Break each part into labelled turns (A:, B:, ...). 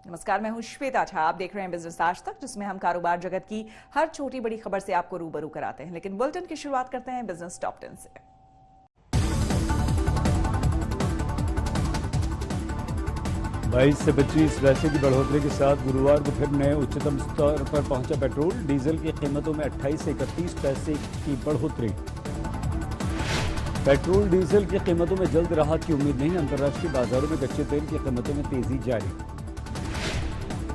A: नमस्कार, मैं हूं श्वेता झा। आप देख रहे हैं बिजनेस आज तक, जिसमें हम कारोबार जगत की हर छोटी बड़ी खबर से आपको रूबरू कराते हैं। लेकिन बुलेटिन की शुरुआत करते हैं बिजनेस टॉप 10 से।
B: 22 से 25 पैसे की बढ़ोतरी के साथ गुरुवार को फिर नए उच्चतम स्तर पर पहुंचा पेट्रोल डीजल की कीमतों में 28 से 31 पैसे की बढ़ोतरी। पेट्रोल डीजल की कीमतों में जल्द राहत की उम्मीद नहीं, अंतर्राष्ट्रीय बाजारों में कच्चे तेल की कीमतों में तेजी जारी।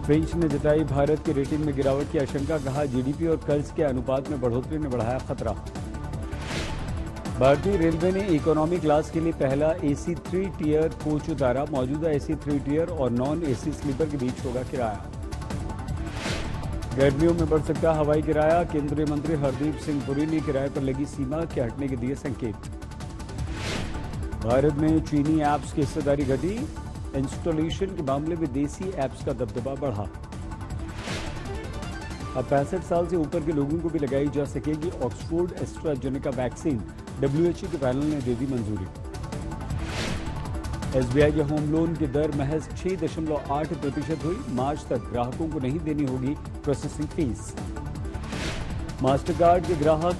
B: फिंच ने जताई भारत की रेटिंग में गिरावट की आशंका, कहा जीडीपी और कर्ज के अनुपात में बढ़ोतरी ने बढ़ाया खतरा। भारतीय रेलवे ने इकोनॉमी क्लास के लिए पहला एसी 3 टियर कोच उतारा, मौजूदा एसी 3 टियर और नॉन एसी स्लीपर के बीच होगा किराया। गर्मियों में बढ़ सकता हवाई किराया, केंद्रीय मंत्री हरदीप सिंह पुरी ने किराए पर लगी सीमा के हटने के दिए संकेत। भारत में चीनी ऐप्स की हिस्सेदारी घटी, इंस्टॉलेशन के मामले में देसी ऐप्स का दबदबा बढ़ा। अब 65 साल से ऊपर के लोगों को भी लगाई जा सकेगी ऑक्सफोर्ड एस्ट्राजेनेका वैक्सीन, डब्ल्यूएचओ के पैनल ने दे दी मंजूरी। एसबीआई के होम लोन की दर महज 6.8% हुई, मार्च तक ग्राहकों को नहीं देनी होगी प्रोसेसिंग फीस। मास्टरकार्ड के ग्राहक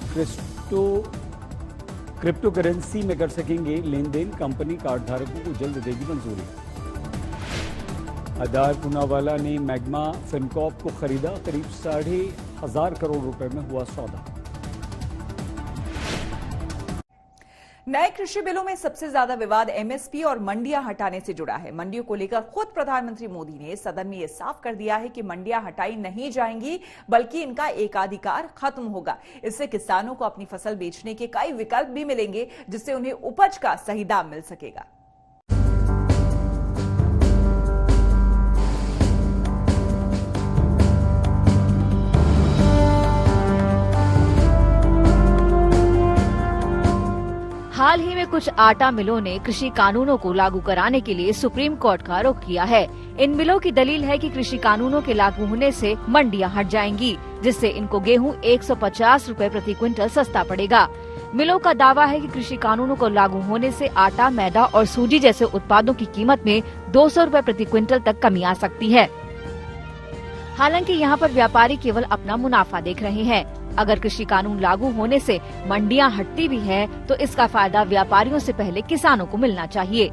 B: क्रिप्टो करेंसी में कर सकेंगे लेन देन, कंपनी कार्ड धारकों को जल्द देगी मंजूरी। आधार पूनावाला ने मैग्मा फिनकॉर्प को खरीदा, करीब 1,500 करोड़ रुपए में हुआ सौदा।
A: नए कृषि बिलों में सबसे ज्यादा विवाद एमएसपी और मंडियां हटाने से जुड़ा है। मंडियों को लेकर खुद प्रधानमंत्री मोदी ने सदन में यह साफ कर दिया है कि मंडियां हटाई नहीं जाएंगी, बल्कि इनका एकाधिकार खत्म होगा। इससे किसानों को अपनी फसल बेचने के कई विकल्प भी मिलेंगे, जिससे उन्हें उपज का सही दाम मिल सकेगा।
C: हाल ही में कुछ आटा मिलों ने कृषि कानूनों को लागू कराने के लिए सुप्रीम कोर्ट का रुख किया है। इन मिलों की दलील है कि कृषि कानूनों के लागू होने से मंडियां हट जाएंगी, जिससे इनको गेहूं 150 रुपए प्रति क्विंटल सस्ता पड़ेगा। मिलों का दावा है कि कृषि कानूनों को लागू होने से आटा, मैदा और सूजी जैसे उत्पादों की कीमत में 200 रुपए प्रति क्विंटल तक कमी आ सकती है। हालांकि यहाँ पर व्यापारी केवल अपना मुनाफा देख रहे हैं। अगर कृषि कानून लागू होने से मंडियां हटती भी हैं, तो इसका फायदा व्यापारियों से पहले किसानों को मिलना चाहिए।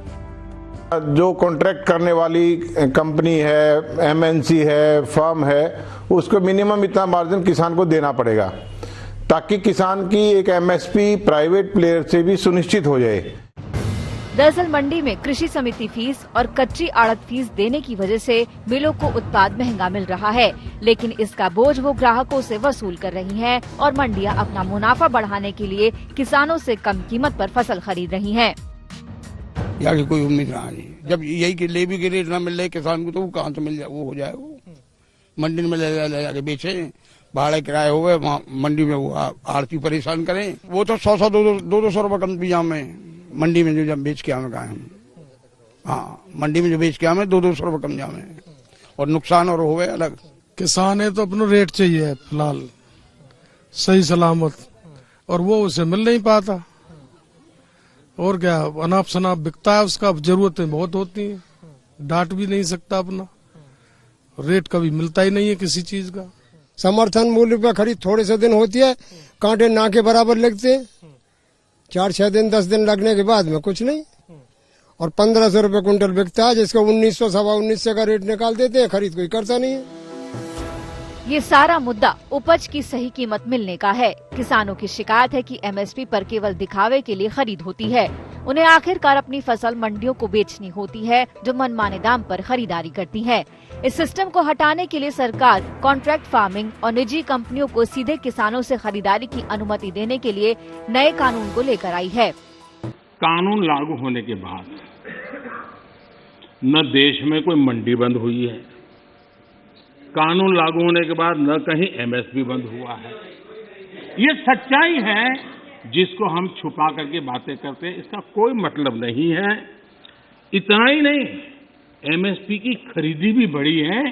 D: जो कॉन्ट्रैक्ट करने वाली कंपनी है, एमएनसी है, फर्म है, उसको मिनिमम इतना मार्जिन किसान को देना पड़ेगा, ताकि किसान की एक एमएसपी प्राइवेट प्लेयर से भी सुनिश्चित हो जाए।
C: दरअसल मंडी में कृषि समिति फीस और कच्ची आड़त फीस देने की वजह से मिलों को उत्पाद महंगा मिल रहा है, लेकिन इसका बोझ वो ग्राहकों से वसूल कर रही हैं और मंडियां अपना मुनाफा बढ़ाने के लिए किसानों से कम कीमत पर फसल खरीद रही हैं।
E: यहाँ की कोई उम्मीद नहीं, जब यही लेवी के रेट न मिल रहे किसान को, तो वो कहाँ से मिल जाए, वो हो जाए। वो मंडी में ले जाके बेचे, भाड़े किराए हो गए, वहाँ मंडी में वो आड़ती परेशान करें। वो तो 100 200 रुपए कम भी जामे मंडी में जो जब बेच के आवे हम, हाँ मंडी में जो बेच के आवे 200 रुपए कम जामे, और नुकसान और हुए अलग।
F: किसान है तो अपना रेट चाहिए फिलहाल सही सलामत, और वो उसे मिल नहीं पाता। और क्या, अनाप शनाप बिकता है, उसका जरूरतें बहुत होती हैं, डांट भी नहीं सकता अपना, रेट कभी मिलता ही नहीं है किसी चीज का।
G: समर्थन मूल्य पर खरीद थोड़े से दिन होती है, कांटे ना के बराबर लगते हैं, 4-6 दिन 10 दिन लगने के बाद में कुछ नहीं, और 1500 रुपए कुंटल बिकता है, जिसको 1900 सवा 1900 का रेट निकाल देते हैं, खरीद कोई करता नहीं है।
C: ये सारा मुद्दा उपज की सही कीमत मिलने का है। किसानों की शिकायत है कि एमएसपी पर केवल दिखावे के लिए खरीद होती है। उन्हें आखिरकार अपनी फसल मंडियों को बेचनी होती है, जो मनमाने दाम पर खरीदारी करती है। इस सिस्टम को हटाने के लिए सरकार कॉन्ट्रैक्ट फार्मिंग और निजी कंपनियों को सीधे किसानों से खरीदारी की अनुमति देने के लिए नए कानून को लेकर आई है।
H: कानून लागू होने के बाद न देश में कोई मंडी बंद हुई है, कानून लागू होने के बाद न कहीं एमएसपी बंद हुआ है। ये सच्चाई है जिसको हम छुपा करके बातें करते हैं, इसका कोई मतलब नहीं है। इतना ही नहीं, एमएसपी की खरीदी भी बढ़ी है।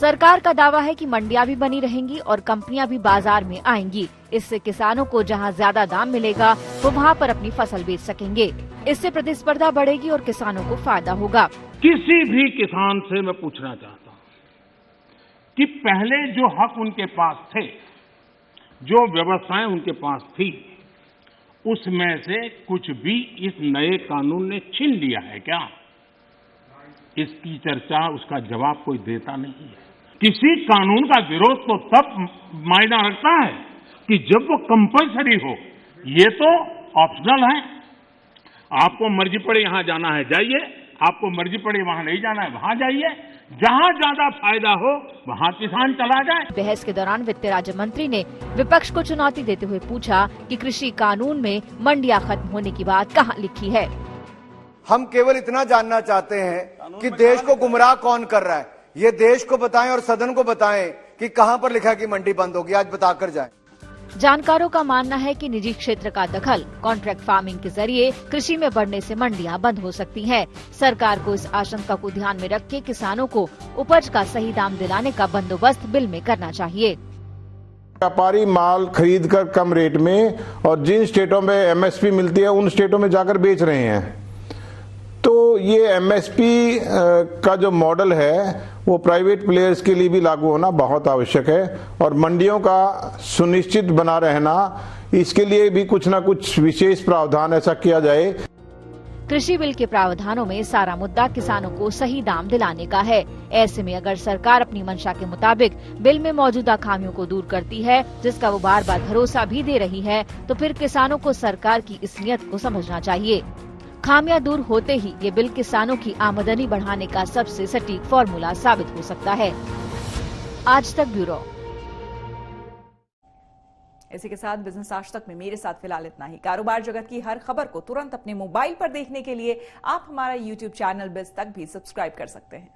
C: सरकार का दावा है कि मंडियां भी बनी रहेंगी और कंपनियां भी बाजार में आएंगी। इससे किसानों को जहां ज्यादा दाम मिलेगा वो वहां पर अपनी फसल बेच सकेंगे। इससे प्रतिस्पर्धा बढ़ेगी और किसानों को फायदा होगा।
H: किसी भी किसान से मैं पूछना चाहता हूं कि पहले जो हक उनके पास थे, जो व्यवस्थाएं उनके पास थी, उसमें से कुछ भी इस नए कानून ने छीन लिया है क्या? इसकी चर्चा, उसका जवाब कोई देता नहीं है। किसी कानून का विरोध तो तब मायना रखता है कि जब वो कंपल्सरी हो। ये तो ऑप्शनल है। आपको मर्जी पड़े यहां जाना है जाइए, आपको मर्जी पड़े वहां नहीं जाना है वहां जाइए। जहां ज्यादा फायदा हो वहां किसान चला जाए।
C: बहस के दौरान वित्त राज्य मंत्री ने विपक्ष को चुनौती देते हुए पूछा कि कृषि कानून में मंडियां खत्म होने की बात कहां लिखी है।
I: हम केवल इतना जानना चाहते हैं कि देश को गुमराह कौन कर रहा है, ये देश को बताएं और सदन को बताएं कि कहां पर लिखा है कि मंडी बंद होगी। आज बताकर जाएं।
C: जानकारों का मानना है कि निजी क्षेत्र का दखल, कॉन्ट्रैक्ट फार्मिंग के जरिए कृषि में बढ़ने से मंडियां बंद हो सकती हैं। सरकार को इस आशंका को ध्यान में रख के किसानों को उपज का सही दाम दिलाने का बंदोबस्त बिल में करना चाहिए।
D: व्यापारी माल खरीद कर कम रेट में और जिन स्टेटों में एमएसपी मिलती है उन स्टेटों में जाकर बेच रहे हैं। तो ये एमएसपी का जो मॉडल है वो प्राइवेट प्लेयर्स के लिए भी लागू होना बहुत आवश्यक है और मंडियों का सुनिश्चित बना रहना, इसके लिए भी कुछ न कुछ विशेष प्रावधान ऐसा किया जाए।
C: कृषि बिल के प्रावधानों में सारा मुद्दा किसानों को सही दाम दिलाने का है। ऐसे में अगर सरकार अपनी मंशा के मुताबिक बिल में मौजूदा खामियों को दूर करती है, जिसका वो बार बार भरोसा भी दे रही है, तो फिर किसानों को सरकार की इस नीयत को समझना चाहिए। खामियां दूर होते ही ये बिल किसानों की आमदनी बढ़ाने का सबसे सटीक फॉर्मूला साबित हो सकता है। आज तक ब्यूरो।
A: इसी के साथ बिजनेस आज तक में मेरे साथ फिलहाल इतना ही। कारोबार जगत की हर खबर को तुरंत अपने मोबाइल पर देखने के लिए आप हमारा YouTube चैनल बिज तक भी सब्सक्राइब कर सकते हैं।